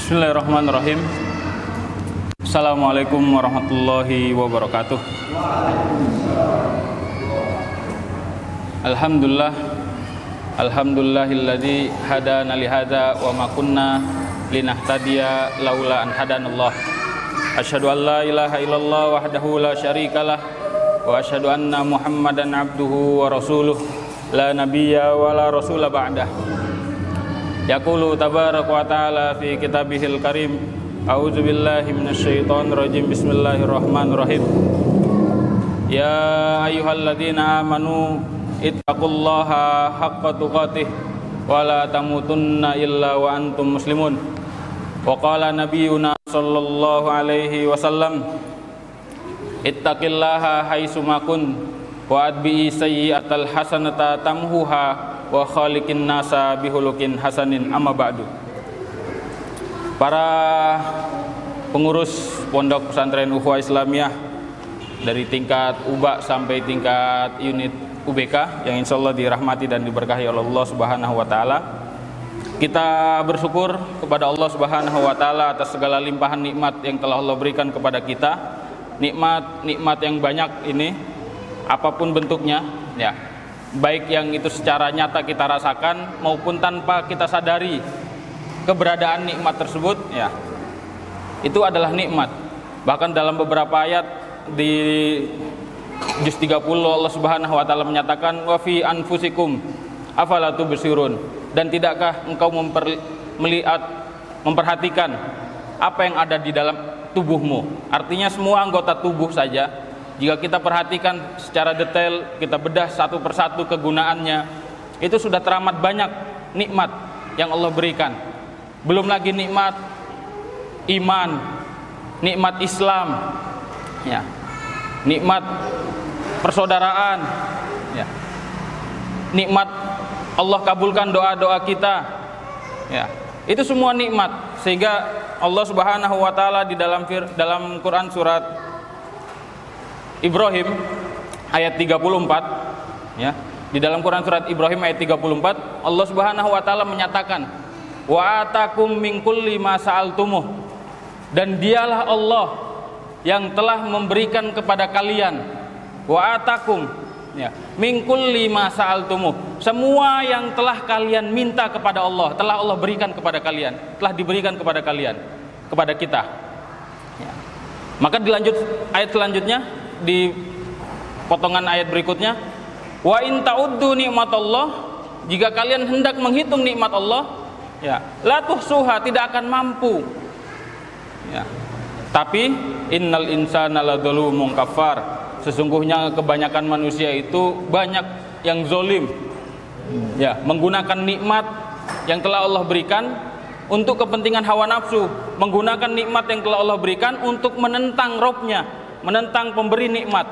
Bismillahirrahmanirrahim. Assalamualaikum warahmatullahi wabarakatuh. Alhamdulillah, alhamdulillahilladzi hadana li hadza wa ma kunna linahtadiya laula an hadanallah. Asyhadu an la ilaha illallah wahdahu la syarikalah wa asyhadu anna Muhammadan abduhu wa rasuluh la nabiyya wa la rasula ba'dah. Yaqulu tabaraka wa ta'ala fi kitabihil karim. A'udzu billahi minasyaitonir rajim. Bismillahirrahmanirrahim. Ya ayyuhalladzina amanu ittaqullaha haqqa tuqatih wa la tamutunna illa wa antum muslimun. Wa qala nabiyyuna sallallahu alaihi wasallam, ittaqillaha haitsu ma kunt wa atbi'i sayyi'atal hasanata tamhuha wa khaliqin nasa bihulukin hasanin, amma ba'du. Para pengurus Pondok Pesantren Ukhuwah Islamiyah dari tingkat UBA sampai tingkat unit UBK yang insyaallah dirahmati dan diberkahi oleh Allah Subhanahu wa taala. Kita bersyukur kepada Allah Subhanahu wa taala atas segala limpahan nikmat yang telah Allah berikan kepada kita. Nikmat yang banyak ini apapun bentuknya, ya. Baik yang itu secara nyata kita rasakan maupun tanpa kita sadari keberadaan nikmat tersebut, ya, itu adalah nikmat. Bahkan dalam beberapa ayat di juz 30 Allah Subhanahu wa taala menyatakan wa fi anfusikum afala tubsirun, dan tidakkah engkau memperhatikan apa yang ada di dalam tubuhmu. Artinya semua anggota tubuh saja, jika kita perhatikan secara detail, kita bedah satu persatu kegunaannya, itu sudah teramat banyak nikmat yang Allah berikan. Belum lagi nikmat iman, nikmat Islam, ya, nikmat persaudaraan, ya, nikmat Allah kabulkan doa-doa kita, ya, itu semua nikmat. Sehingga Allah Subhanahu wa taala di dalam Quran surat Ibrahim ayat 34, ya. Di dalam Quran surat Ibrahim ayat 34, Allah Subhanahu wa taala menyatakan, "Wa atakum min kulli ma sa'altumuh." Dan dialah Allah yang telah memberikan kepada kalian, wa atakum, ya, min kulli ma sa'altumuh. Semua yang telah kalian minta kepada Allah, telah Allah berikan kepada kalian, telah diberikan kepada kalian, kepada kita. Ya. Maka dilanjut ayat selanjutnya, di potongan ayat berikutnya, wa in ta'uddu nikmatallah, jika kalian hendak menghitung nikmat Allah, ya, la tuhsuha, tidak akan mampu, ya. Tapi innal insana ladzalumun kafar, sesungguhnya kebanyakan manusia itu banyak yang zolim, ya, menggunakan nikmat yang telah Allah berikan untuk kepentingan hawa nafsu, menggunakan nikmat yang telah Allah berikan untuk menentang Robnya, menentang pemberi nikmat,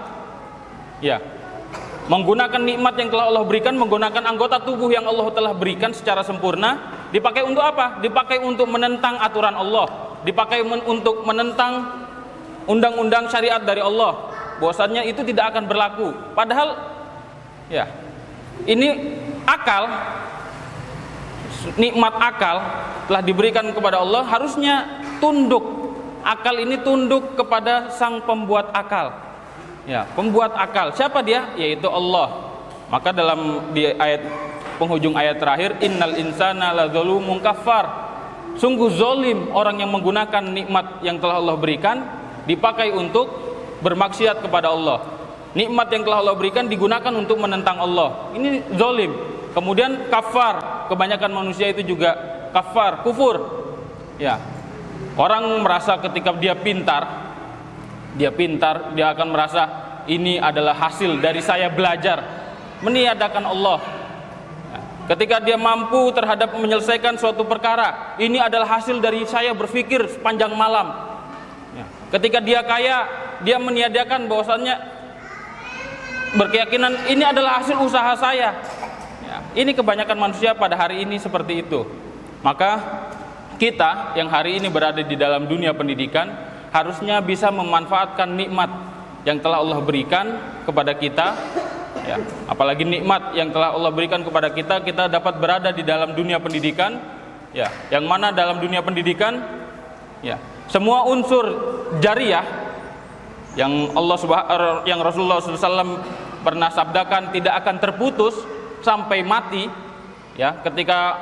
ya, menggunakan nikmat yang telah Allah berikan, menggunakan anggota tubuh yang Allah telah berikan secara sempurna, dipakai untuk apa? Dipakai untuk menentang aturan Allah, dipakai untuk menentang undang-undang syariat dari Allah, bahwasannya itu tidak akan berlaku. Padahal, ya, ini akal, nikmat akal telah diberikan kepada Allah, harusnya tunduk. Akal ini tunduk kepada sang pembuat akal, ya, pembuat akal. Siapa dia? Yaitu Allah. Maka di ayat penghujung ayat terakhir, innal insana ladzalumun kafar, sungguh zolim orang yang menggunakan nikmat yang telah Allah berikan dipakai untuk bermaksiat kepada Allah. Nikmat yang telah Allah berikan digunakan untuk menentang Allah. Ini zolim. Kemudian kafar, kebanyakan manusia itu juga kafar, kufur, ya. Orang merasa ketika dia pintar, dia akan merasa ini adalah hasil dari saya belajar meniadakan Allah. Ketika dia mampu terhadap menyelesaikan suatu perkara, ini adalah hasil dari saya berpikir sepanjang malam. Ketika dia kaya, dia meniadakan bahwasannya berkeyakinan ini adalah hasil usaha saya. Ini kebanyakan manusia pada hari ini seperti itu. Maka kita yang hari ini berada di dalam dunia pendidikan harusnya bisa memanfaatkan nikmat yang telah Allah berikan kepada kita, ya, apalagi nikmat yang telah Allah berikan kepada kita, kita dapat berada di dalam dunia pendidikan, ya, yang mana dalam dunia pendidikan Ya, semua unsur jariyah yang Rasulullah SAW pernah sabdakan tidak akan terputus sampai mati. Ya, ketika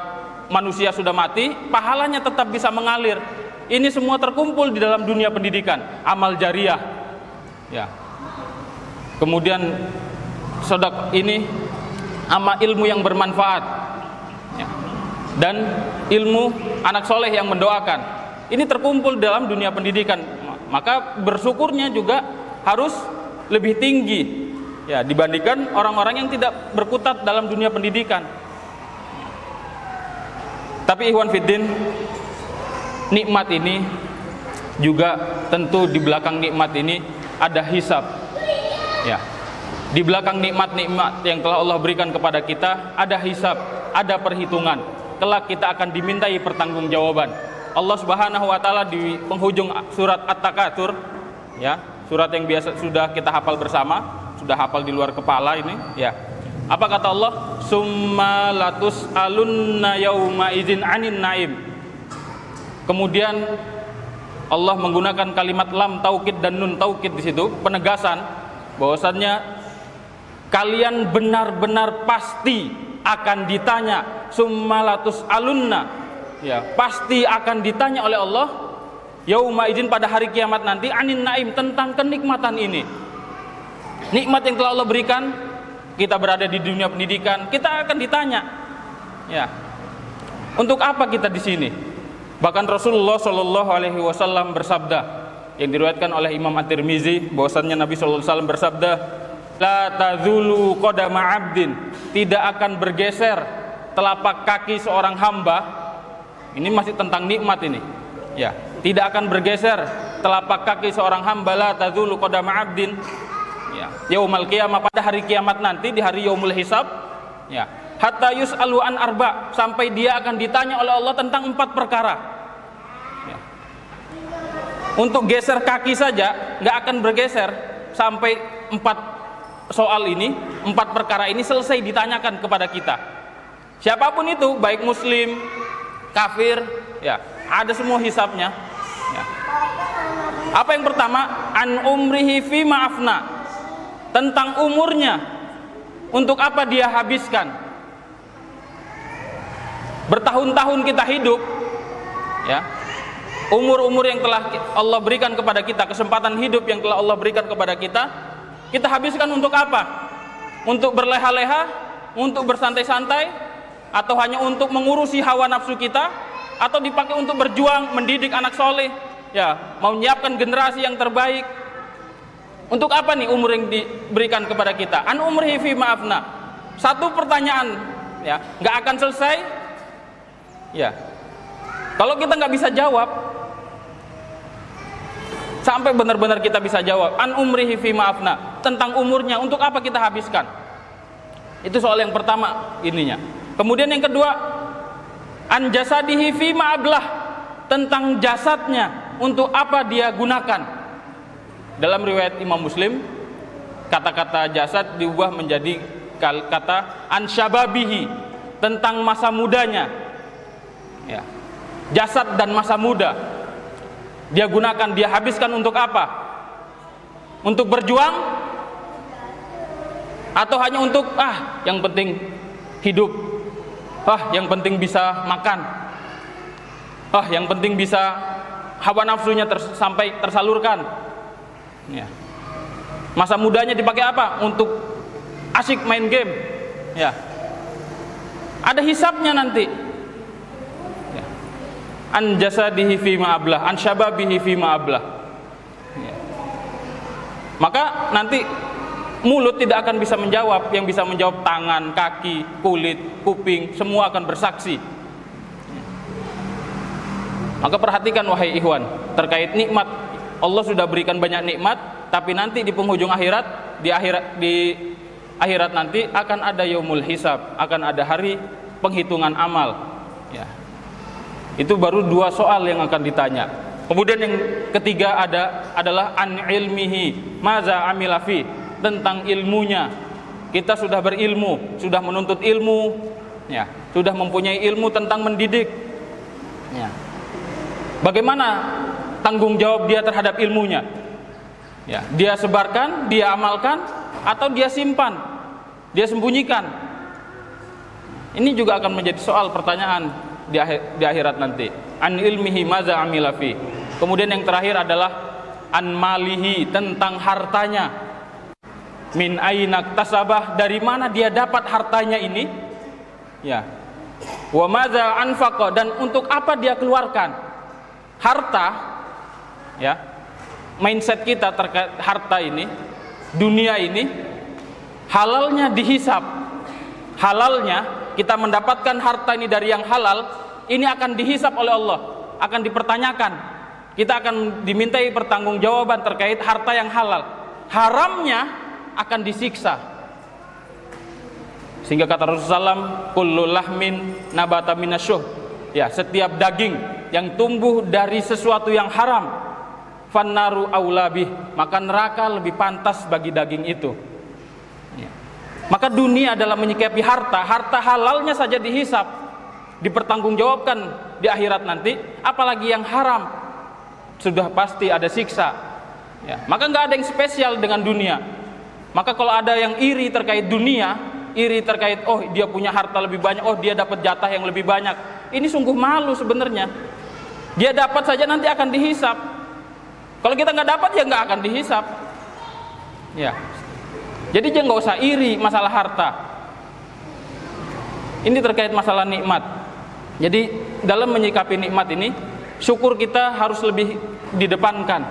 manusia sudah mati, pahalanya tetap bisa mengalir. Ini semua terkumpul di dalam dunia pendidikan, amal jariyah. Ya. Kemudian sedekah ini amal ilmu yang bermanfaat. Ya. Dan ilmu anak soleh yang mendoakan. Ini terkumpul dalam dunia pendidikan. Maka bersyukurnya juga harus lebih tinggi, ya, dibandingkan orang-orang yang tidak berkutat dalam dunia pendidikan. Tapi ikhwan fiddin, nikmat ini juga tentu di belakang nikmat ini ada hisab. Ya. Di belakang nikmat-nikmat yang telah Allah berikan kepada kita ada hisab, ada perhitungan. Kelak kita akan dimintai pertanggungjawaban. Allah Subhanahu wa taala di penghujung surat At-Takatsur, ya, surat yang biasa sudah kita hafal bersama, sudah hafal di luar kepala ini, ya. Apa kata Allah? Summa latus alunna yauma idzin anin naim. Kemudian Allah menggunakan kalimat lam taukid dan nun taukid di situ, penegasan bahwasannya kalian benar-benar pasti akan ditanya, summa latus alunna. Ya, pasti akan ditanya oleh Allah yauma idzin pada hari kiamat nanti anin naim, tentang kenikmatan ini. Nikmat yang telah Allah berikan, kita berada di dunia pendidikan, kita akan ditanya. Ya. Untuk apa kita di sini? Bahkan Rasulullah Shallallahu alaihi wasallam bersabda, yang diriwayatkan oleh Imam At-Tirmizi, bahwasannya Nabi Shallallahu alaihi wasallam bersabda, la tazulu qadama 'abdin, tidak akan bergeser telapak kaki seorang hamba. Ini masih tentang nikmat ini. Ya, tidak akan bergeser telapak kaki seorang hamba, la tazulu qadama 'abdin. Ya, yaumul qiyamah, pada hari kiamat nanti, di hari yaumul hisab, ya, hatta yus'alu an arba, sampai dia akan ditanya oleh Allah tentang 4 perkara. Ya. Untuk geser kaki saja nggak akan bergeser sampai 4 soal ini, 4 perkara ini selesai ditanyakan kepada kita. Siapapun itu, baik muslim, kafir, ya, ada semua hisabnya. Ya. Apa yang pertama? An umrihi fi ma'afna, tentang umurnya, untuk apa dia habiskan. Bertahun-tahun kita hidup, ya, umur-umur yang telah Allah berikan kepada kita, kesempatan hidup yang telah Allah berikan kepada kita habiskan untuk apa? Untuk berleha-leha, untuk bersantai-santai, atau hanya untuk mengurusi hawa nafsu kita, atau dipakai untuk berjuang mendidik anak soleh, ya, menyiapkan generasi yang terbaik. Untuk apa nih umur yang diberikan kepada kita? An umrihi fi ma'afna. Satu pertanyaan, ya, nggak akan selesai. Ya, kalau kita nggak bisa jawab, sampai benar-benar kita bisa jawab, an umrihi fi ma'afna, tentang umurnya, untuk apa kita habiskan? Itu soal yang pertama ininya. Kemudian yang kedua, an jasadihi fi ma'ablah, tentang jasadnya, untuk apa dia gunakan. Dalam riwayat Imam Muslim, kata-kata jasad diubah menjadi kata an syababihi, tentang masa mudanya. Ya. Jasad dan masa muda dia gunakan, dia habiskan untuk apa? Untuk berjuang, atau hanya untuk yang penting hidup, yang penting bisa makan, yang penting bisa hawa nafsunya sampai tersalurkan. Ya. Masa mudanya dipakai apa? Untuk asyik main game. Ya. Ada hisabnya nanti. Ya. An jasadihi fi ma'ablah, an syababihi fi ma'ablah. Ya. Maka nanti mulut tidak akan bisa menjawab, yang bisa menjawab tangan, kaki, kulit, kuping, semua akan bersaksi. Maka perhatikan wahai ikhwan, terkait nikmat. Allah sudah berikan banyak nikmat, tapi nanti di penghujung akhirat, di akhirat nanti akan ada yaumul hisab, akan ada hari penghitungan amal. Ya. Itu baru 2 soal yang akan ditanya. Kemudian yang ketiga adalah an ilmihi maza amila fi, tentang ilmunya. Kita sudah berilmu, sudah menuntut ilmu, ya, sudah mempunyai ilmu tentang mendidik. Ya. Bagaimana tanggung jawab dia terhadap ilmunya? Ya, dia sebarkan, dia amalkan, atau dia simpan, dia sembunyikan? Ini juga akan menjadi soal pertanyaan di akhirat nanti. An ilmihi maza amila fi. Kemudian yang terakhir adalah an malihi, tentang hartanya. Min ainak tasabah, dari mana dia dapat hartanya ini? Ya. Wa maza anfaqa, dan untuk apa dia keluarkan? Harta, ya. Mindset kita terkait harta ini, dunia ini, halalnya dihisap. Halalnya, kita mendapatkan harta ini dari yang halal, ini akan dihisap oleh Allah, akan dipertanyakan. Kita akan dimintai pertanggungjawaban terkait harta yang halal. Haramnya akan disiksa. Sehingga kata Rasulullah SAW, kullu lahmin nabata minasyuh. Ya, setiap daging yang tumbuh dari sesuatu yang haram, fannaru aulabih, maka neraka lebih pantas bagi daging itu. Ya. Maka dunia adalah menyikapi harta, harta halalnya saja dihisap, dipertanggungjawabkan di akhirat nanti, apalagi yang haram, sudah pasti ada siksa. Ya. Maka nggak ada yang spesial dengan dunia. Maka kalau ada yang iri terkait dunia, iri terkait oh dia punya harta lebih banyak, oh dia dapat jatah yang lebih banyak, ini sungguh malu sebenarnya. Dia dapat saja nanti akan dihisap. Kalau kita nggak dapat ya nggak akan dihisap. Ya. Jadi jangan nggak usah iri masalah harta. Ini terkait masalah nikmat. Jadi dalam menyikapi nikmat ini, syukur kita harus lebih didepankan,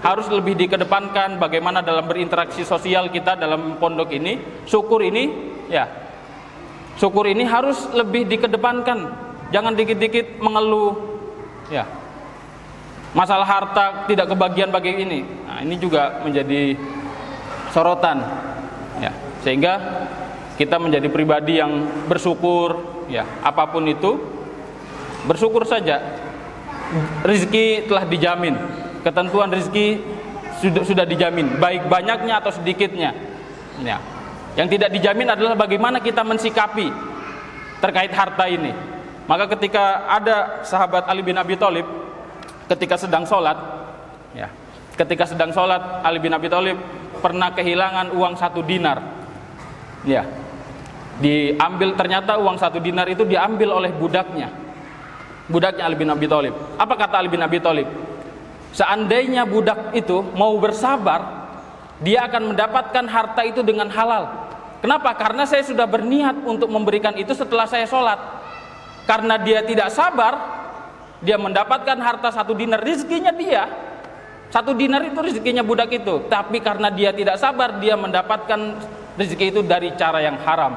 harus lebih dikedepankan. Bagaimana dalam berinteraksi sosial kita dalam pondok ini, syukur ini, ya, syukur ini harus lebih dikedepankan. Jangan dikit-dikit mengeluh, ya. Masalah harta tidak kebagian bagi ini. Nah, ini juga menjadi sorotan, ya. Sehingga kita menjadi pribadi yang bersyukur, ya. Apapun itu, bersyukur saja. Rezeki telah dijamin, ketentuan rezeki sudah dijamin, baik banyaknya atau sedikitnya. Ya. Yang tidak dijamin adalah bagaimana kita mensikapi terkait harta ini. Maka ketika ada sahabat Ali bin Abi Thalib, ketika sedang sholat, ya, ketika sedang sholat Ali bin Abi Thalib pernah kehilangan uang 1 dinar. Ya, diambil, ternyata uang 1 dinar itu diambil oleh budaknya Ali bin Abi Thalib. Apa kata Ali bin Abi Thalib? Seandainya budak itu mau bersabar, dia akan mendapatkan harta itu dengan halal. Kenapa? Karena saya sudah berniat untuk memberikan itu setelah saya sholat. Karena dia tidak sabar, dia mendapatkan harta 1 dinar, rezekinya dia 1 dinar itu rezekinya budak itu. Tapi karena dia tidak sabar, dia mendapatkan rezeki itu dari cara yang haram.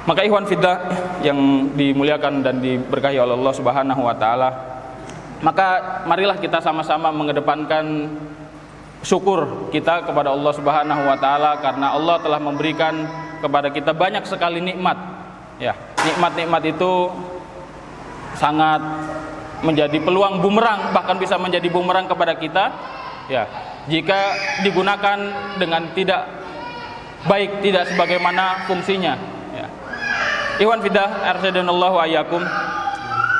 Maka ikhwan fillah yang dimuliakan dan diberkahi oleh Allah Subhanahu wa taala, maka marilah kita sama-sama mengedepankan syukur kita kepada Allah Subhanahu wa taala, karena Allah telah memberikan kepada kita banyak sekali nikmat. Ya, nikmat-nikmat itu sangat menjadi peluang bumerang, bahkan bisa menjadi bumerang kepada kita, ya, jika digunakan dengan tidak baik, tidak sebagaimana fungsinya. Ya. Ikhwan fillah, arsyadallahu ayyakum.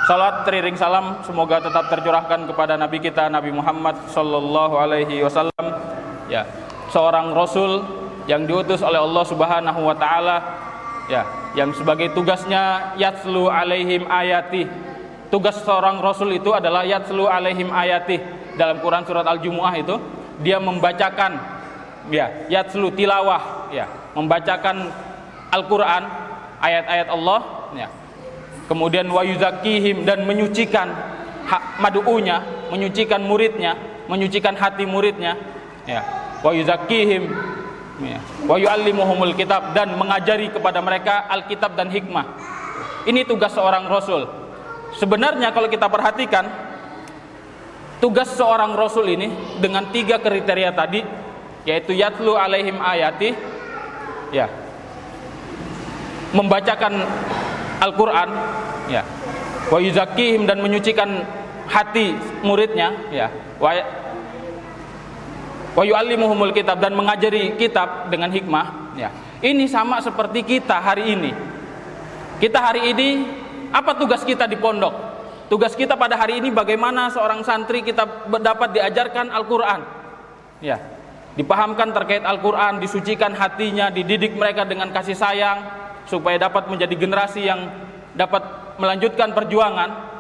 Salat teriring salam semoga tetap tercurahkan kepada Nabi kita Nabi Muhammad sallallahu alaihi wasallam, ya, seorang rasul yang diutus oleh Allah Subhanahu wa taala, ya, yang sebagai tugasnya yatslu alaihim ayati. Tugas seorang rasul itu adalah yatslu alaihim ayati. Dalam Quran surat Al-Jumu'ah itu dia membacakan, ya, yatslu tilawah, ya, membacakan Al-Qur'an, ayat-ayat Allah, ya. Kemudian wa yuzakkihim, dan menyucikan madu'unya, menyucikan muridnya, menyucikan hati muridnya, ya. Wa yuzakkihim, ya. Wa yu'allimuhumul kitab, dan mengajari kepada mereka Alkitab dan hikmah. Ini tugas seorang rasul. Sebenarnya kalau kita perhatikan, tugas seorang rasul ini dengan 3 kriteria tadi, yaitu yatlu alaihim ayati, ya, membacakan Al-Quran, ya, wa yuzakkihim, dan menyucikan hati muridnya, ya, wa yu'allimuhumul kitab, dan mengajari kitab dengan hikmah, ya. Ini sama seperti kita hari ini. Kita hari ini apa tugas kita di pondok? Tugas kita pada hari ini bagaimana seorang santri kita dapat diajarkan Al-Quran, ya, dipahamkan terkait Al-Quran, disucikan hatinya, dididik mereka dengan kasih sayang supaya dapat menjadi generasi yang dapat melanjutkan perjuangan.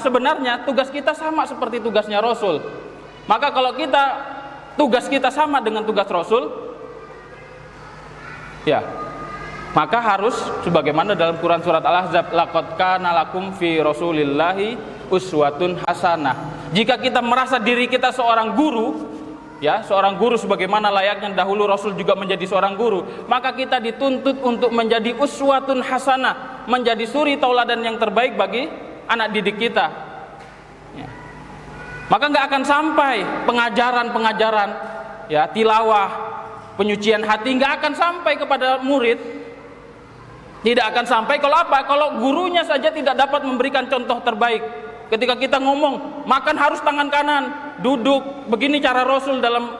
Sebenarnya tugas kita sama seperti tugasnya Rasul. Maka kalau tugas kita sama dengan tugas Rasul, ya, maka harus sebagaimana dalam Quran surat Al-Ahzab, laqad kana lakum fi rasulillahi uswatun hasanah. Jika kita merasa diri kita seorang guru, ya, seorang guru sebagaimana layaknya dahulu Rasul juga menjadi seorang guru, maka kita dituntut untuk menjadi uswatun hasanah, menjadi suri tauladan yang terbaik bagi anak didik kita, ya. Maka nggak akan sampai pengajaran, ya, tilawah, penyucian hati nggak akan sampai kepada murid, tidak akan sampai. Kalau apa? Kalau gurunya saja tidak dapat memberikan contoh terbaik. Ketika kita ngomong makan harus tangan kanan, duduk begini cara Rasul dalam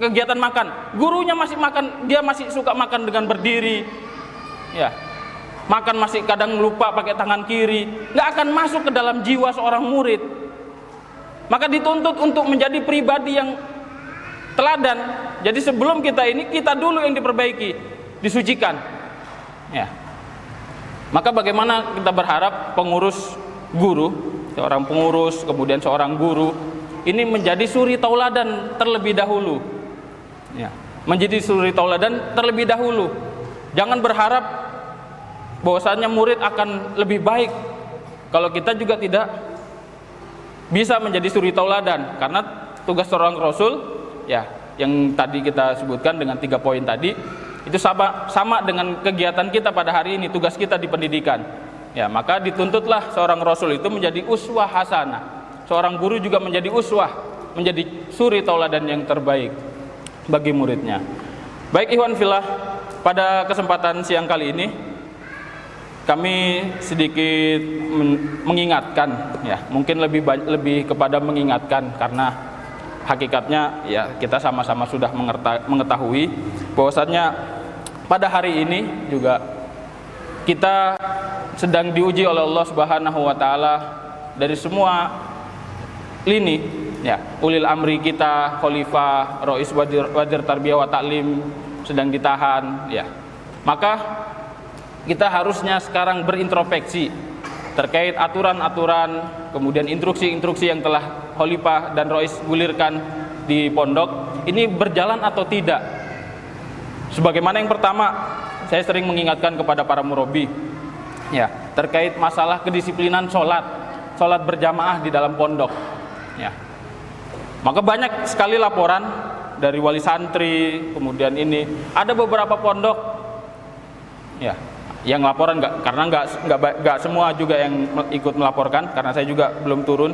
kegiatan makan, gurunya masih makan, dia masih suka makan dengan berdiri, ya. Makan masih kadang lupa pakai tangan kiri, nggak akan masuk ke dalam jiwa seorang murid. Maka dituntut untuk menjadi pribadi yang teladan. Jadi sebelum kita dulu yang diperbaiki, disucikan, ya. Maka bagaimana kita berharap pengurus guru, seorang pengurus, kemudian seorang guru, ini menjadi suri tauladan terlebih dahulu, ya. Menjadi suri tauladan terlebih dahulu. Jangan berharap bahwasanya murid akan lebih baik kalau kita juga tidak bisa menjadi suri tauladan, karena tugas seorang Rasul, ya, yang tadi kita sebutkan dengan 3 poin tadi, itu sama dengan kegiatan kita pada hari ini, tugas kita di pendidikan, ya. Maka dituntutlah seorang Rasul itu menjadi uswah hasanah, seorang guru juga menjadi uswah, menjadi suri tauladan yang terbaik bagi muridnya. Baik ikhwan fillah, pada kesempatan siang kali ini kami sedikit mengingatkan, ya, mungkin lebih kepada mengingatkan, karena hakikatnya ya kita sama-sama sudah mengetahui bahwasannya pada hari ini juga kita sedang diuji oleh Allah Subhanahu wa taala dari semua lini, ya. Ulil amri kita, khalifah, Rais Wazir Tarbiyah wa Ta'lim sedang ditahan, ya. Maka kita harusnya sekarang berintrospeksi terkait aturan-aturan, kemudian instruksi-instruksi yang telah Khalifah dan Rais gulirkan di pondok, ini berjalan atau tidak. Sebagaimana yang pertama, saya sering mengingatkan kepada para murabi, ya, terkait masalah kedisiplinan sholat berjamaah di dalam pondok, ya. Maka banyak sekali laporan dari wali santri, kemudian ini ada beberapa pondok, ya, yang laporan karena nggak semua juga yang ikut melaporkan, karena saya juga belum turun.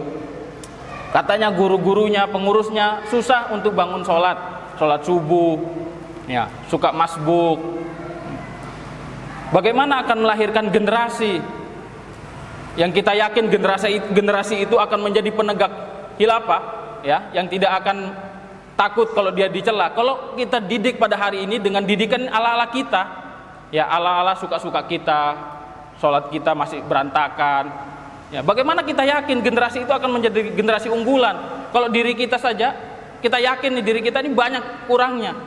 Katanya guru-gurunya, pengurusnya susah untuk bangun sholat subuh, ya, suka masbuk. Bagaimana akan melahirkan generasi yang kita yakin generasi itu akan menjadi penegak khilafah, ya, yang tidak akan takut kalau dia dicela. Kalau kita didik pada hari ini dengan didikan ala-ala kita, ya, ala-ala suka-suka kita, sholat kita masih berantakan, ya, bagaimana kita yakin generasi itu akan menjadi generasi unggulan kalau diri kita saja kita yakin nih diri kita ini banyak kurangnya.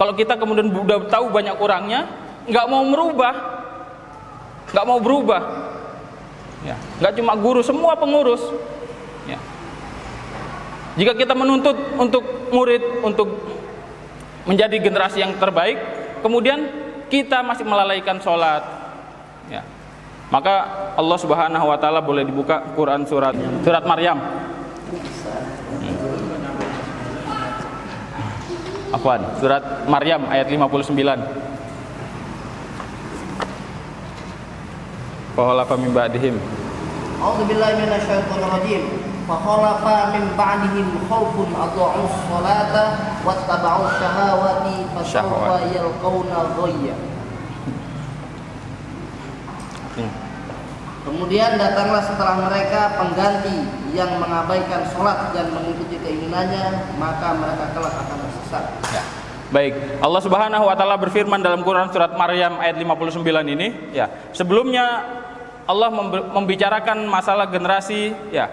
Kalau kita kemudian sudah tahu banyak kurangnya, nggak mau berubah, ya, nggak cuma guru, semua pengurus, ya. Jika kita menuntut untuk murid untuk menjadi generasi yang terbaik, kemudian kita masih melalaikan sholat, ya, maka Allah Subhanahu wa taala boleh dibuka Quran surat Maryam. Afwan, surat Maryam ayat 59. Fakhalafa min ba'dihim. A'udzubillahi minasyaitonir rajim. Fakhalafa min ba'dihim khaufun adha'us salata wattaba'us syahawati fasawfa yalqawna ghayya. Kemudian datanglah setelah mereka pengganti yang mengabaikan sholat dan mengikuti keinginannya, maka mereka kelak akan tersesat. Ya. Baik, Allah Subhanahu wa taala berfirman dalam Quran surat Maryam ayat 59 ini, ya. Sebelumnya Allah membicarakan masalah generasi ya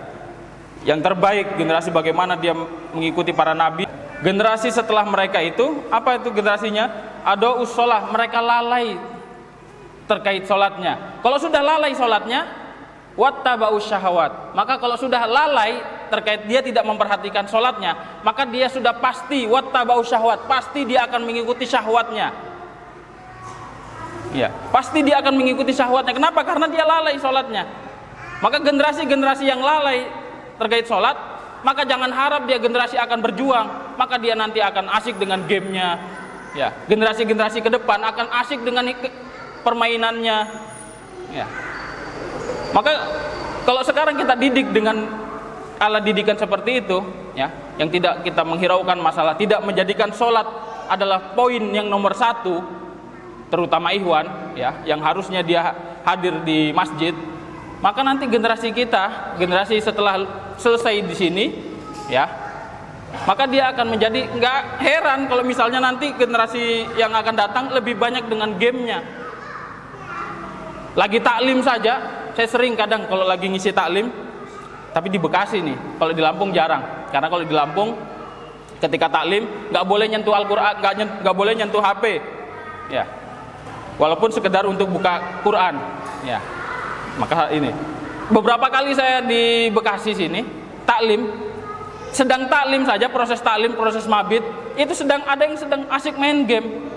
yang terbaik, generasi bagaimana dia mengikuti para nabi. Generasi setelah mereka itu, apa itu generasinya? Adaus sholah, mereka lalai terkait sholatnya. Kalau sudah lalai sholatnya, wattaba'us syahawat, maka kalau sudah lalai terkait dia tidak memperhatikan sholatnya, maka dia sudah pasti wattaba'us syahwat, pasti dia akan mengikuti syahwatnya. Ya, pasti dia akan mengikuti syahwatnya. Kenapa? Karena dia lalai sholatnya. Maka generasi-generasi yang lalai terkait sholat, maka jangan harap dia generasi akan berjuang, maka dia nanti akan asyik dengan gamenya. Ya, generasi-generasi ke depan akan asyik dengan permainannya. Ya. Maka kalau sekarang kita didik dengan ala didikan seperti itu, ya, yang tidak kita menghiraukan masalah, tidak menjadikan sholat adalah poin yang nomor satu, terutama ikhwan, ya, yang harusnya dia hadir di masjid, maka nanti generasi kita, generasi setelah selesai di sini, ya, maka dia akan menjadi nggak heran kalau misalnya nanti generasi yang akan datang lebih banyak dengan gamenya. Lagi taklim saja, saya sering kadang kalau lagi ngisi taklim, tapi di Bekasi nih, kalau di Lampung jarang, karena kalau di Lampung ketika taklim nggak boleh nyentuh Al-Quran, nggak boleh nyentuh HP, ya, walaupun sekedar untuk buka Quran, ya. Maka ini beberapa kali saya di Bekasi sini taklim, sedang taklim saja, proses taklim, proses mabit, itu sedang ada yang sedang asik main game.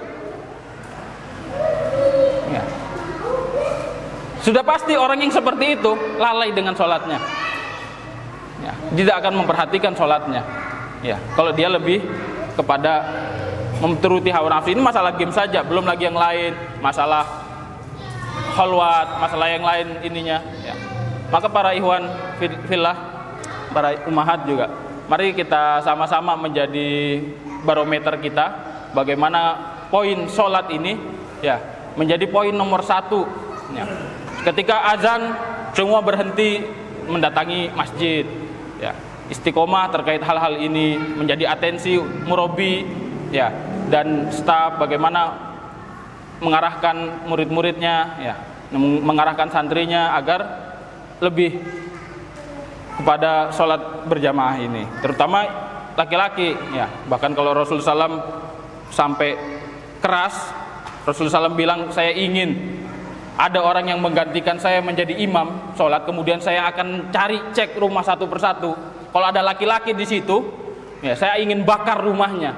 Ya. Sudah pasti orang yang seperti itu lalai dengan sholatnya. Ya, tidak akan memperhatikan sholatnya. Ya, kalau dia lebih kepada menuruti hawa nafsu. Ini masalah game saja, belum lagi yang lain, masalah khalwat, masalah yang lain ininya. Ya. Maka para ikhwan fillah, para ummahat juga, mari kita sama-sama menjadi barometer kita, bagaimana poin sholat ini, ya, menjadi poin nomor satu. Ya. Ketika azan, semua berhenti mendatangi masjid. Ya. Istiqomah terkait hal-hal ini, menjadi atensi murabi, ya, dan staf bagaimana mengarahkan murid-muridnya, ya, mengarahkan santrinya agar lebih kepada sholat berjamaah ini, terutama laki-laki, ya. Bahkan kalau Rasulullah SAW sampai keras, Rasulullah SAW bilang, saya ingin ada orang yang menggantikan saya menjadi imam sholat, kemudian saya akan cari cek rumah satu persatu. Kalau ada laki-laki di situ, ya, saya ingin bakar rumahnya.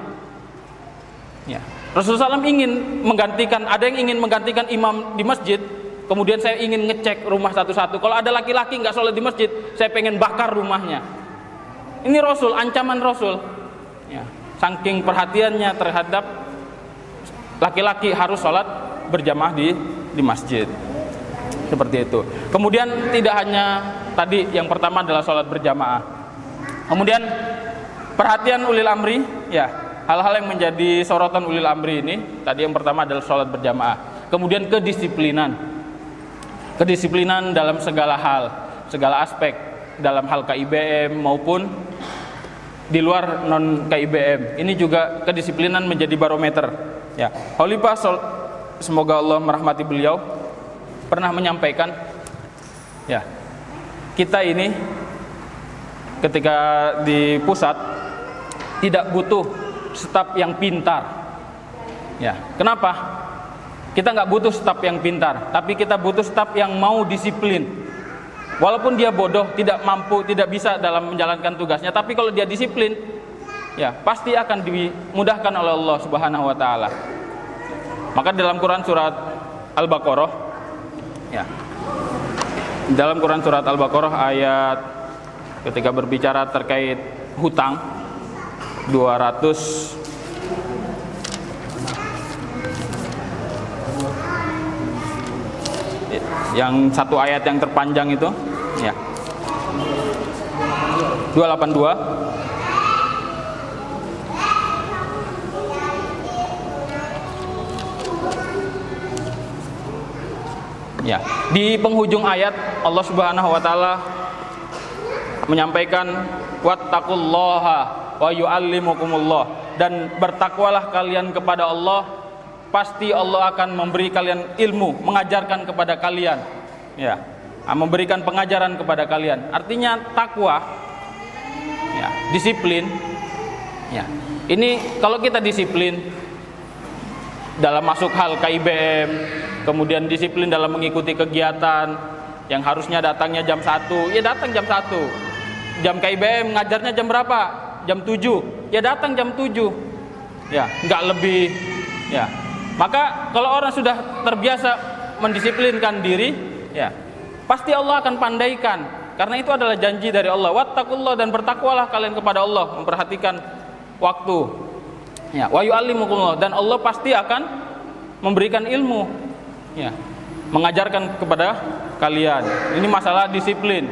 Ya. Rasulullah SAW ingin menggantikan, ada yang ingin menggantikan imam di masjid, kemudian saya ingin ngecek rumah satu-satu. Kalau ada laki-laki nggak sholat di masjid, saya pengen bakar rumahnya. Ini Rasul, ancaman Rasul. Ya. Saking perhatiannya terhadap laki-laki harus sholat berjamaah di masjid. Seperti itu. Kemudian tidak hanya tadi yang pertama adalah sholat berjamaah. Kemudian perhatian ulil amri, ya. Hal-hal yang menjadi sorotan ulil amri ini, tadi yang pertama adalah sholat berjamaah. Kemudian kedisiplinan. Kedisiplinan dalam segala hal, segala aspek, dalam hal KIBM maupun di luar non KIBM. Ini juga kedisiplinan menjadi barometer. Ya, Khalifah semoga Allah merahmati beliau pernah menyampaikan, ya, kita ini ketika di pusat tidak butuh staf yang pintar. Ya, kenapa? Kita nggak butuh staf yang pintar, tapi kita butuh staf yang mau disiplin. Walaupun dia bodoh, tidak mampu, tidak bisa dalam menjalankan tugasnya, tapi kalau dia disiplin, ya pasti akan dimudahkan oleh Allah Subhanahu wa taala. Maka dalam Quran surat Al-Baqarah, ya. Dalam Quran surat Al-Baqarah ayat ketika berbicara terkait hutang 200 yang satu ayat yang terpanjang itu, ya, 282. Ya, di penghujung ayat Allah Subhanahu wa taala menyampaikan wattaqullaha wa yu'allimukumullah, dan bertakwalah kalian kepada Allah, pasti Allah akan memberi kalian ilmu, mengajarkan kepada kalian. Ya. memberikan pengajaran kepada kalian. Artinya takwa, ya, disiplin. Ya, ini kalau kita disiplin dalam masuk hal KIBM, kemudian disiplin dalam mengikuti kegiatan yang harusnya datangnya jam 1, ya datang jam 1. Jam KIBM ngajarnya jam berapa? Jam 7. Ya datang jam 7. Ya, enggak lebih. Ya. Maka kalau orang sudah terbiasa mendisiplinkan diri, ya, pasti Allah akan pandaikan. Karena itu adalah janji dari Allah. Wattaqullah, dan bertakwalah kalian kepada Allah, memperhatikan waktu. Ya, wa yu'allimukumullah, dan Allah pasti akan memberikan ilmu. Ya, mengajarkan kepada kalian. Ini masalah disiplin.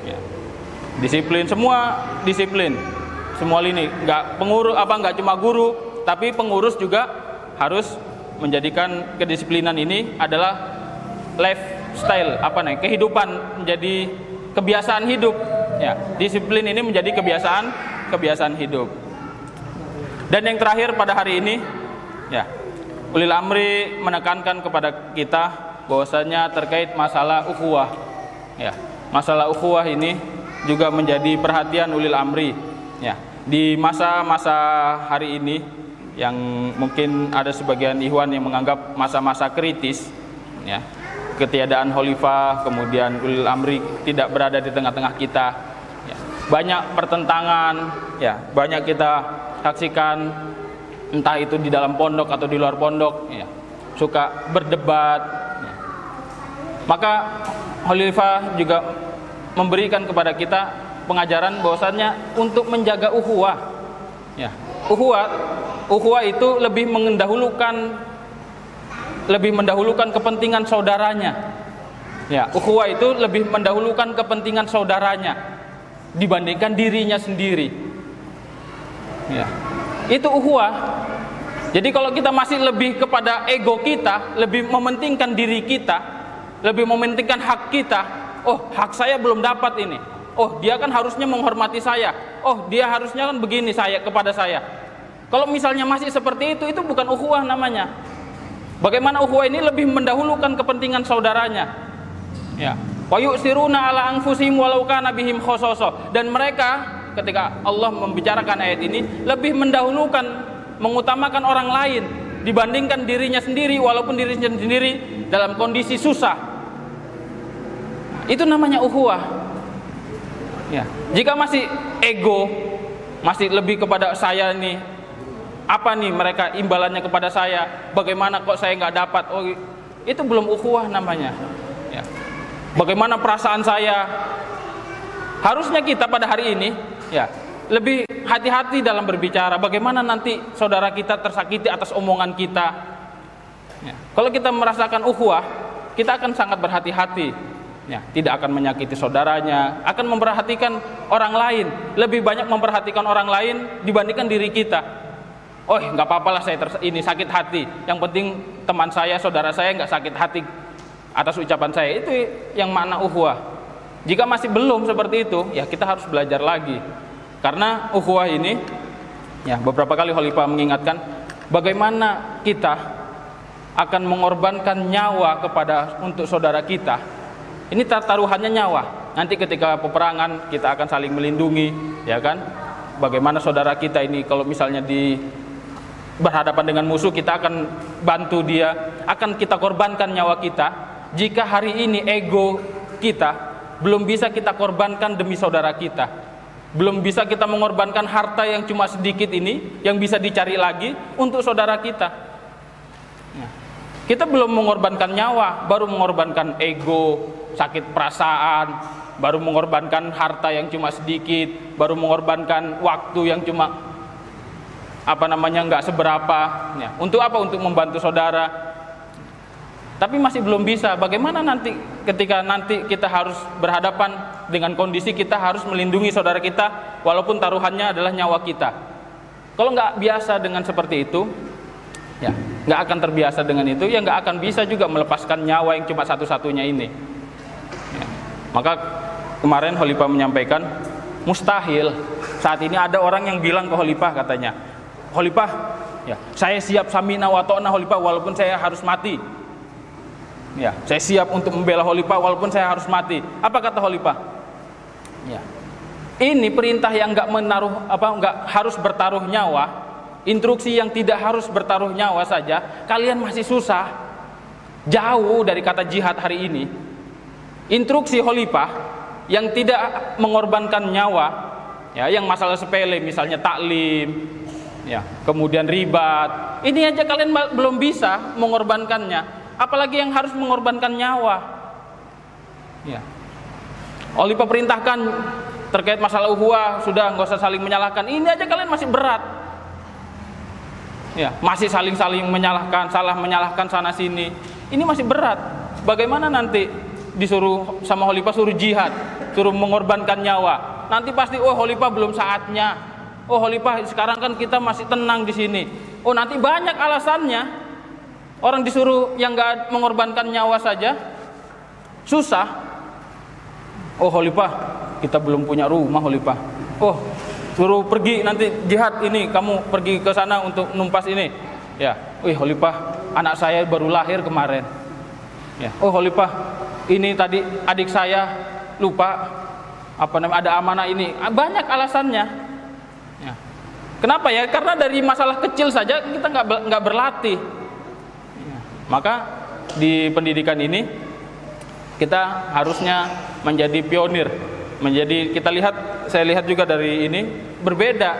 Ya. Disiplin, semua disiplin. Semua lini, enggak pengurus enggak cuma guru, tapi pengurus juga harus menjadikan kedisiplinan ini adalah lifestyle, kehidupan, menjadi kebiasaan hidup. Ya, disiplin ini menjadi kebiasaan hidup. Dan yang terakhir pada hari ini, ya, ulil amri menekankan kepada kita bahwasanya terkait masalah ukhuwah. Ya, masalah ukhuwah ini juga menjadi perhatian ulil amri. Ya, di masa-masa hari ini yang mungkin ada sebagian ikhwan yang menganggap masa-masa kritis, ya, ketiadaan khalifah, kemudian ulil amri tidak berada di tengah-tengah kita, ya, banyak pertentangan, ya, banyak kita saksikan, entah itu di dalam pondok atau di luar pondok, ya, suka berdebat, ya. Maka khalifah juga memberikan kepada kita pengajaran bahwasannya untuk menjaga ukhuwah, ya, ukhuwah itu lebih mendahulukan kepentingan saudaranya. Ya, ukhuwah itu lebih mendahulukan kepentingan saudaranya dibandingkan dirinya sendiri. Ya, itu ukhuwah. Jadi kalau kita masih lebih kepada ego kita, lebih mementingkan diri kita, lebih mementingkan hak kita. Oh, hak saya belum dapat ini. Oh, dia kan harusnya menghormati saya. Oh, dia harusnya kan begini kepada saya. Kalau misalnya masih seperti itu bukan ukhuwah namanya. Bagaimana ukhuwah ini lebih mendahulukan kepentingan saudaranya. Ya. Wa yu'siruna ala anfusihim walau kana bihim khasasah. Dan mereka ketika Allah membicarakan ayat ini lebih mendahulukan, mengutamakan orang lain dibandingkan dirinya sendiri walaupun dirinya sendiri dalam kondisi susah. Itu namanya ukhuwah. Ya. Jika masih ego, masih lebih kepada saya nih, apa nih mereka imbalannya kepada saya, bagaimana kok saya nggak dapat, oh itu belum ukhuwah namanya. Ya. Bagaimana perasaan saya, harusnya kita pada hari ini, ya, lebih hati-hati dalam berbicara. Bagaimana nanti saudara kita tersakiti atas omongan kita. Ya. Kalau kita merasakan ukhuwah, kita akan sangat berhati-hati. Ya, tidak akan menyakiti saudaranya, akan memperhatikan orang lain, lebih banyak memperhatikan orang lain dibandingkan diri kita. Oh, nggak apa-apalah saya ini sakit hati. Yang penting teman saya, saudara saya nggak sakit hati atas ucapan saya. Itu yang makna ukhuwah. Jika masih belum seperti itu, ya kita harus belajar lagi. Karena ukhuwah ini, ya beberapa kali khalifah mengingatkan bagaimana kita akan mengorbankan nyawa untuk saudara kita. Ini taruhannya nyawa. Nanti ketika peperangan kita akan saling melindungi, ya kan? Bagaimana saudara kita ini kalau misalnya berhadapan dengan musuh, kita akan bantu dia, akan kita korbankan nyawa kita. Jika hari ini ego kita belum bisa kita korbankan demi saudara kita, belum bisa kita mengorbankan harta yang cuma sedikit ini yang bisa dicari lagi untuk saudara kita. Nah, kita belum mengorbankan nyawa, baru mengorbankan ego, sakit perasaan, baru mengorbankan harta yang cuma sedikit, baru mengorbankan waktu yang cuma nggak seberapa. Ya. Untuk apa? Untuk membantu saudara. Tapi masih belum bisa. Bagaimana nanti ketika kita harus berhadapan dengan kondisi kita harus melindungi saudara kita, walaupun taruhannya adalah nyawa kita. Kalau nggak biasa dengan seperti itu, ya nggak akan terbiasa dengan itu, ya nggak akan bisa juga melepaskan nyawa yang cuma satu-satunya ini. Ya. Maka kemarin khalifah menyampaikan mustahil saat ini ada orang yang bilang ke khalifah, katanya, khalifah, ya saya siap samina wa ta'na khalifah walaupun saya harus mati. Ya, saya siap untuk membela khalifah walaupun saya harus mati. Apa kata khalifah? Ya. Ini perintah yang nggak harus bertaruh nyawa, instruksi yang tidak harus bertaruh nyawa saja, kalian masih susah. Jauh dari kata jihad hari ini. Instruksi khalifah yang tidak mengorbankan nyawa, ya, yang masalah sepele misalnya taklim, ya, kemudian ribat. Ini aja kalian belum bisa mengorbankannya. Apalagi yang harus mengorbankan nyawa. Ya. Khalifah perintahkan terkait masalah ukhuwah, sudah nggak usah saling menyalahkan. Ini aja kalian masih berat. Ya, masih saling menyalahkan, salah menyalahkan sana sini. Ini masih berat. Bagaimana nanti disuruh sama khalifah suruh jihad, suruh mengorbankan nyawa? Nanti pasti khalifah belum saatnya. Khalifah sekarang kan kita masih tenang di sini. Nanti banyak alasannya. Orang disuruh yang nggak mengorbankan nyawa saja susah. Khalifah, kita belum punya rumah khalifah. Suruh pergi nanti jihad ini, kamu pergi ke sana untuk numpas ini. Ya, khalifah, anak saya baru lahir kemarin. Ya, khalifah, ini tadi adik saya lupa ada amanah ini. Banyak alasannya. Ya. Kenapa ya? Karena dari masalah kecil saja kita nggak berlatih. Maka di pendidikan ini kita harusnya menjadi pionir, saya lihat juga dari ini berbeda.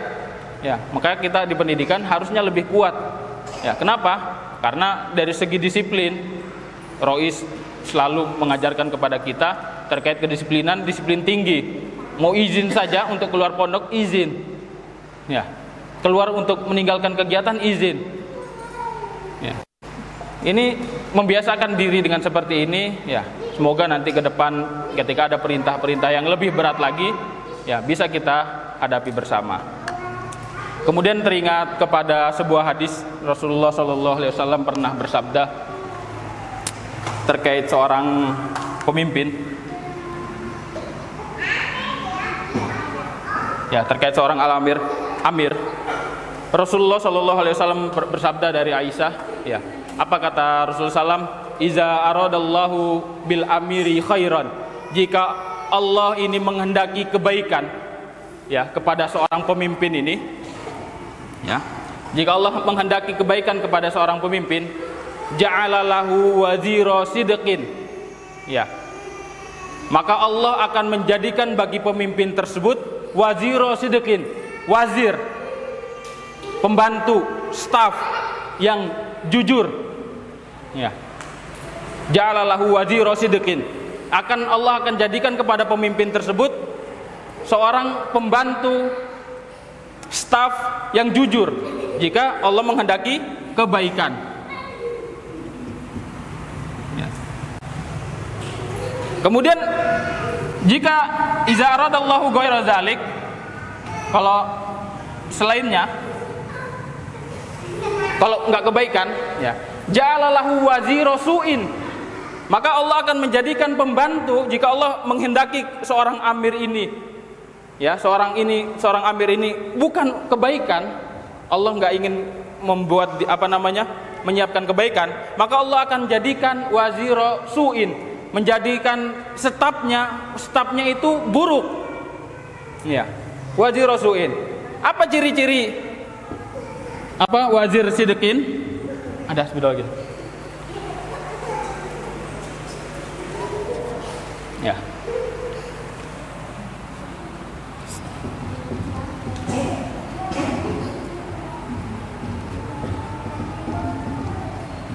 Ya, maka kita di pendidikan harusnya lebih kuat. Ya, kenapa? Karena dari segi disiplin, Rois selalu mengajarkan kepada kita terkait kedisiplinan, disiplin tinggi. Mau izin saja untuk keluar pondok, izin. Ya, keluar untuk meninggalkan kegiatan, izin. Ya. Ini membiasakan diri dengan seperti ini, ya. Semoga nanti ke depan ketika ada perintah-perintah yang lebih berat lagi, ya, bisa kita hadapi bersama. Kemudian teringat kepada sebuah hadis Rasulullah SAW pernah bersabda terkait seorang pemimpin. Ya, terkait seorang amir. Rasulullah SAW bersabda dari Aisyah, ya. Apa kata Rasulullah SAW? Iza aradallahu bil amiri khairan. Jika Allah ini menghendaki kebaikan, ya, kepada seorang pemimpin ini, ya. Jika Allah menghendaki kebaikan kepada seorang pemimpin, ja'ala lahu wazira sidqin. Ya. Maka Allah akan menjadikan bagi pemimpin tersebut wazira sidqin, wazir, pembantu, staf yang jujur. Ya. Ja'alalahu wazira sidqin. Allah akan jadikan kepada pemimpin tersebut seorang pembantu, staf yang jujur jika Allah menghendaki kebaikan. Ya. Kemudian jika iza aradallahu ghaira dzalik, kalau selainnya, kalau enggak kebaikan, ya, ja'alalahu wazira su'in, maka Allah akan menjadikan pembantu jika Allah menghendaki seorang amir ini, ya, seorang amir ini bukan kebaikan, Allah enggak ingin membuat menyiapkan kebaikan, maka Allah akan jadikan wazira su'in, menjadikan stafnya itu buruk. Ya, wazira su'in. Apa ciri-ciri wazir sidqin? Ada sebidol gitu. Ya.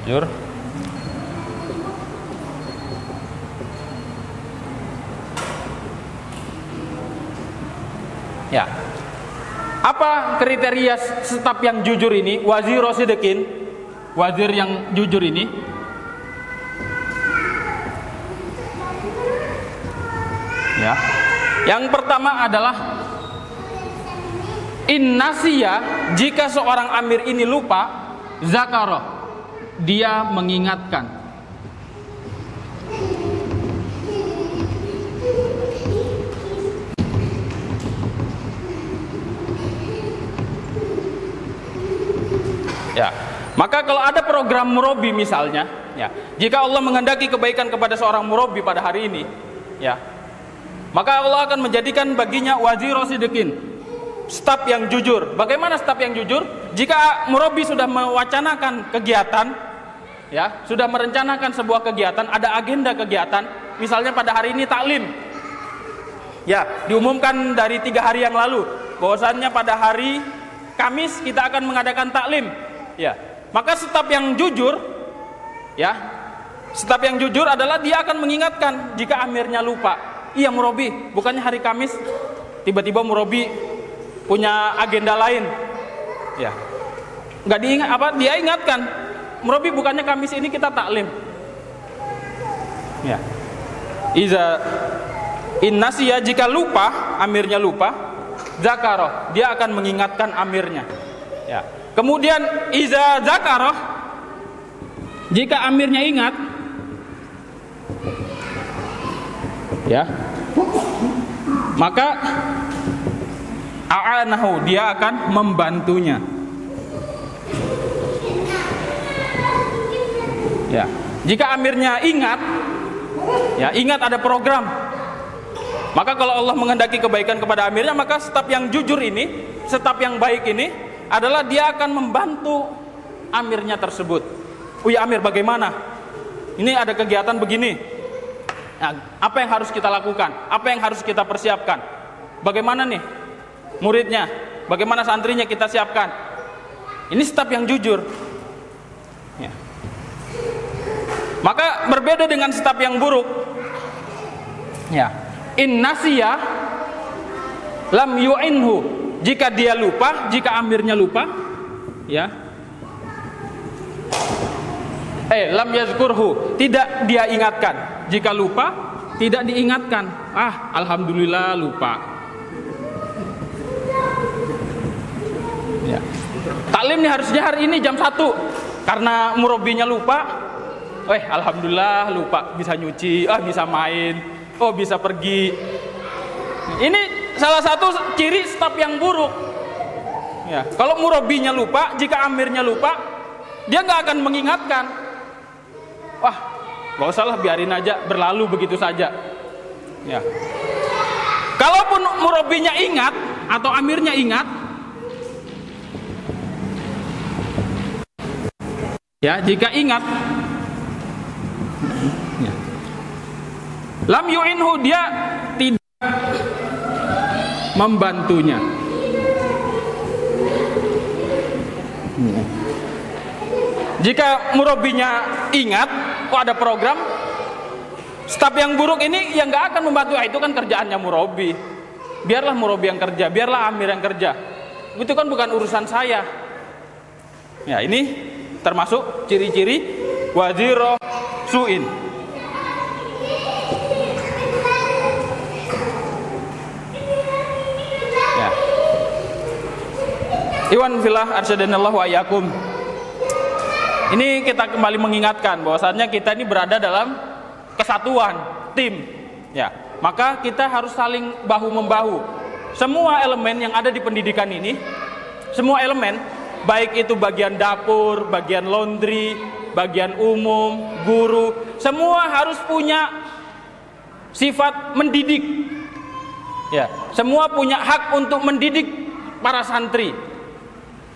Jujur. Ya. Apa kriteria staf yang jujur ini? Wazir sidqin, wazir yang jujur ini. Ya. Yang pertama adalah innasiya, jika seorang amir ini lupa, zakara, dia mengingatkan. Ya, maka kalau ada program murobi misalnya, Ya, jika Allah menghendaki kebaikan kepada seorang murabbi pada hari ini, ya, maka Allah akan menjadikan baginya wazira sidqin, staf yang jujur. Bagaimana staf yang jujur? Jika murabbi sudah mewacanakan kegiatan, ya, sudah merencanakan sebuah kegiatan, ada agenda kegiatan, misalnya pada hari ini taklim, ya, diumumkan dari 3 hari yang lalu, bahwasannya pada hari Kamis kita akan mengadakan taklim, ya, maka staf yang jujur, ya, staf yang jujur adalah dia akan mengingatkan jika amirnya lupa. Iya murabbi, bukannya hari Kamis, tiba-tiba murabbi punya agenda lain, ya, nggak diingat apa? Dia ingatkan, murabbi bukannya Kamis ini kita taklim, ya. Iza innasiya, jika lupa, amirnya lupa, zakaroh, dia akan mengingatkan amirnya, ya. Kemudian iza zakaroh, jika amirnya ingat, ya, maka a'anahu, dia akan membantunya, ya. Jika amirnya ingat, ya, ingat ada program, maka kalau Allah menghendaki kebaikan kepada amirnya, maka staf yang jujur ini, staf yang baik ini adalah dia akan membantu amirnya tersebut. Oh ya amir, bagaimana? Ini ada kegiatan begini. Nah, apa yang harus kita lakukan? Apa yang harus kita persiapkan? Bagaimana nih muridnya? Bagaimana santrinya kita siapkan? Ini staf yang jujur, ya. Maka berbeda dengan staf yang buruk, ya. Innasiya lam yu'inhu, jika dia lupa, jika amirnya lupa, ya, lam yazkurhu, tidak dia ingatkan. Jika lupa, tidak diingatkan. Alhamdulillah lupa, ya. Taklim nih harusnya hari ini jam 1, karena murabbinya lupa, alhamdulillah lupa, bisa nyuci, bisa main, bisa pergi. Ini salah satu ciri staf yang buruk, ya. Kalau murabbinya lupa, jika amirnya lupa, dia nggak akan mengingatkan. Gak usah lah, biarin aja, berlalu begitu saja, ya. Kalaupun murabbinya ingat atau amirnya ingat, ya, jika ingat, ya, lam yu'inhu, dia tidak membantunya. Jika murabbinya ingat, ada program, staf yang buruk ini yang nggak akan membantu. Itu kan kerjaannya murabbi. Biarlah murabbi yang kerja, biarlah amir yang kerja. Itu kan bukan urusan saya. Ya, ini termasuk ciri-ciri waziro su'in. Ya. Iwan fillah arsyadallahu wa iyyakum. Ini kita kembali mengingatkan bahwasannya kita ini berada dalam kesatuan tim, ya. Maka kita harus saling bahu membahu. Semua elemen yang ada di pendidikan ini, semua elemen, baik itu bagian dapur, bagian laundry, bagian umum, guru, semua harus punya sifat mendidik, ya. Semua punya hak untuk mendidik para santri.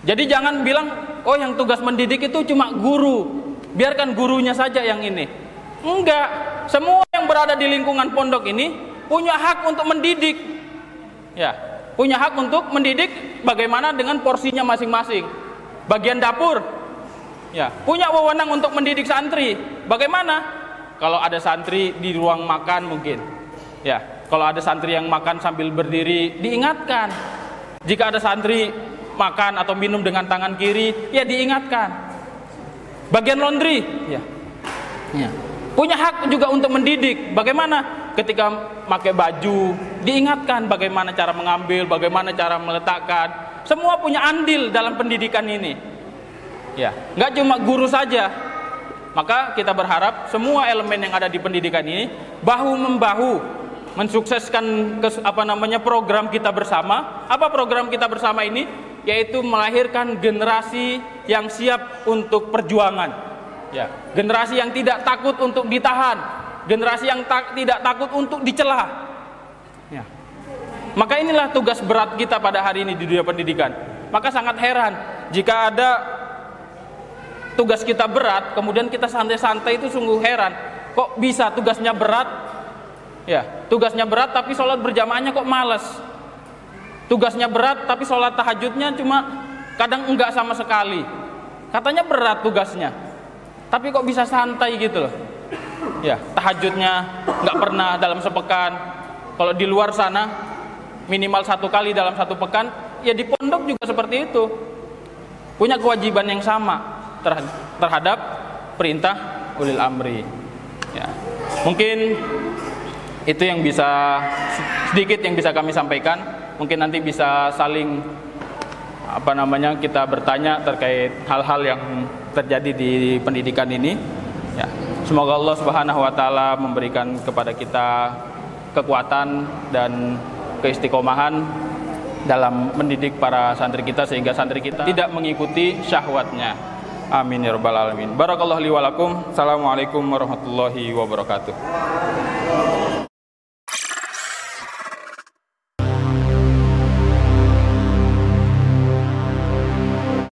Jadi jangan bilang, yang tugas mendidik itu cuma guru, biarkan gurunya saja yang ini. Enggak, semua yang berada di lingkungan pondok ini punya hak untuk mendidik, ya, punya hak untuk mendidik. Bagaimana dengan porsinya masing-masing. Bagian dapur, ya, punya wewenang untuk mendidik santri. Bagaimana? Kalau ada santri di ruang makan mungkin, ya, kalau ada santri yang makan sambil berdiri, diingatkan. Jika ada santri makan atau minum dengan tangan kiri, ya diingatkan. Bagian laundry, ya, punya hak juga untuk mendidik. Bagaimana? Ketika pakai baju, diingatkan bagaimana cara mengambil, bagaimana cara meletakkan. Semua punya andil dalam pendidikan ini, ya, nggak cuma guru saja. Maka kita berharap semua elemen yang ada di pendidikan ini bahu membahu mensukseskan program kita bersama. Apa program kita bersama ini? Yaitu melahirkan generasi yang siap untuk perjuangan, Ya, generasi yang tidak takut untuk ditahan, generasi yang tidak takut untuk dicela. Ya. Maka inilah tugas berat kita pada hari ini di dunia pendidikan. Maka sangat heran jika ada tugas kita berat, kemudian kita santai-santai, itu sungguh heran. Kok bisa tugasnya berat? Ya, tugasnya berat tapi sholat berjamaahnya kok malas. Tugasnya berat tapi sholat tahajudnya cuma kadang enggak sama sekali. Katanya berat tugasnya, tapi kok bisa santai gitu loh. Ya, tahajudnya enggak pernah dalam sepekan. Kalau di luar sana minimal 1 kali dalam 1 pekan. Ya di pondok juga seperti itu. Punya kewajiban yang sama terhadap perintah ulil amri. Ya. Mungkin itu yang bisa sedikit yang bisa kami sampaikan. Mungkin nanti bisa saling kita bertanya terkait hal-hal yang terjadi di pendidikan ini. Ya. Semoga Allah Subhanahu wa taala memberikan kepada kita kekuatan dan keistiqomahan dalam mendidik para santri kita, sehingga santri kita tidak mengikuti syahwatnya. Amin ya rabbal alamin. Barakallahu li wa lakum. Assalamualaikum warahmatullahi wabarakatuh.